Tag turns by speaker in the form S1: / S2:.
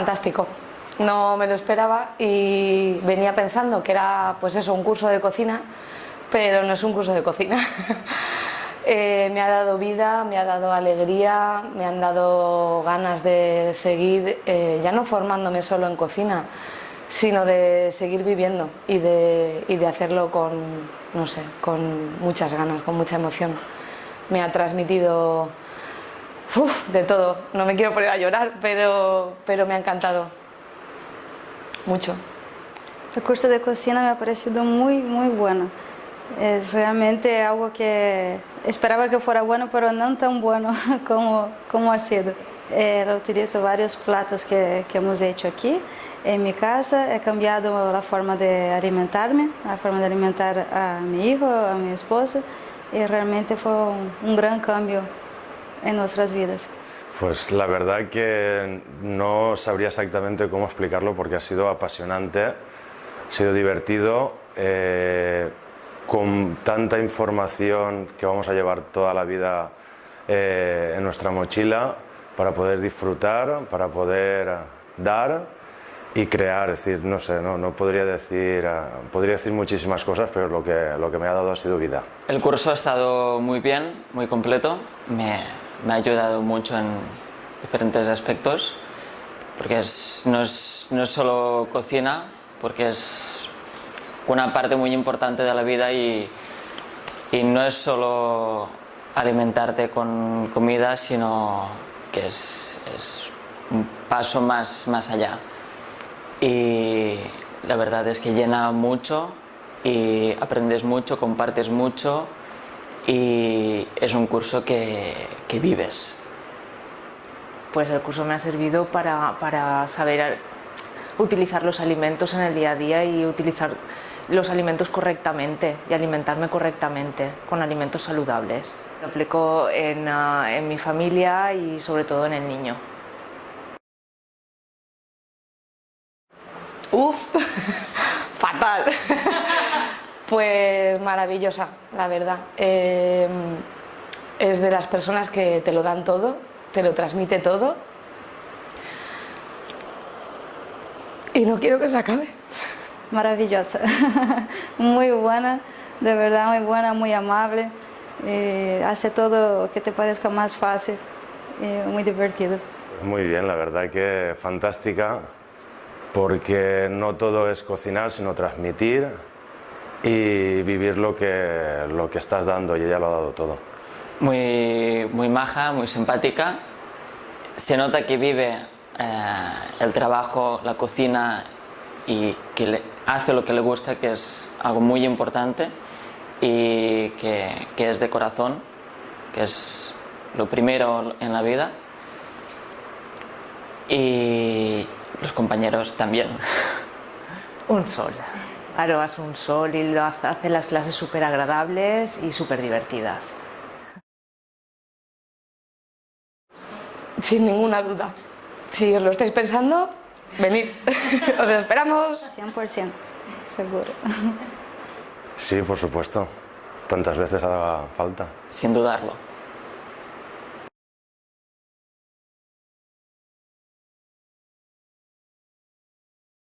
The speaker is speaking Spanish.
S1: fantástico. No me lo esperaba y venía pensando que era pues eso, un curso de cocina, pero no es un curso de cocina. Me ha dado vida, me ha dado alegría, me han dado ganas de seguir, ya no formándome solo en cocina, sino de seguir viviendo y de hacerlo con, no sé, con muchas ganas, con mucha emoción. Me ha transmitido de todo, no me quiero poner a llorar, pero me ha encantado mucho.
S2: El curso de cocina me ha parecido muy bueno. Es realmente algo que esperaba que fuera bueno, pero no tan bueno como ha sido. Utilizo varios platos que hemos hecho aquí en mi casa. He cambiado la forma de alimentarme, la forma de alimentar a mi hijo, a mi esposo, y realmente fue un gran cambio en nuestras vidas.
S3: Pues la verdad que no sabría exactamente cómo explicarlo porque ha sido apasionante, ha sido divertido, con tanta información que vamos a llevar toda la vida en nuestra mochila para poder disfrutar, para poder dar y crear. Es decir, no sé, no podría decir muchísimas cosas, pero lo que me ha dado ha sido vida.
S4: El curso ha estado muy bien, muy completo. Me ha ayudado mucho en diferentes aspectos, porque no es solo cocina, porque es una parte muy importante de la vida y no es solo alimentarte con comida, sino que es un paso más allá. Y la verdad es que llena mucho y aprendes mucho, compartes mucho y es un curso que vives.
S5: Pues el curso me ha servido para saber utilizar los alimentos en el día a día y utilizar los alimentos correctamente y alimentarme correctamente con alimentos saludables. Lo aplico en mi familia y sobre todo en el niño.
S1: Fatal. Pues maravillosa, la verdad. Es de las personas que te lo dan todo, te lo transmite todo y no quiero que se acabe.
S2: Maravillosa, muy buena, de verdad muy buena, muy amable, hace todo que te parezca más fácil, muy divertido.
S3: Muy bien, la verdad que fantástica, porque no todo es cocinar, sino transmitir y vivir lo que estás dando, y ella lo ha dado todo.
S4: Muy maja, muy simpática, se nota que vive el trabajo, la cocina y que hace lo que le gusta, que es algo muy importante y que es de corazón, que es lo primero en la vida, y los compañeros también.
S5: Un sol. Aro es un sol y lo hace las clases súper agradables y súper divertidas.
S1: Sin ninguna duda. Si os lo estáis pensando, venid. Os esperamos.
S2: 100%, seguro.
S3: Sí, por supuesto. Tantas veces haga falta.
S4: Sin dudarlo.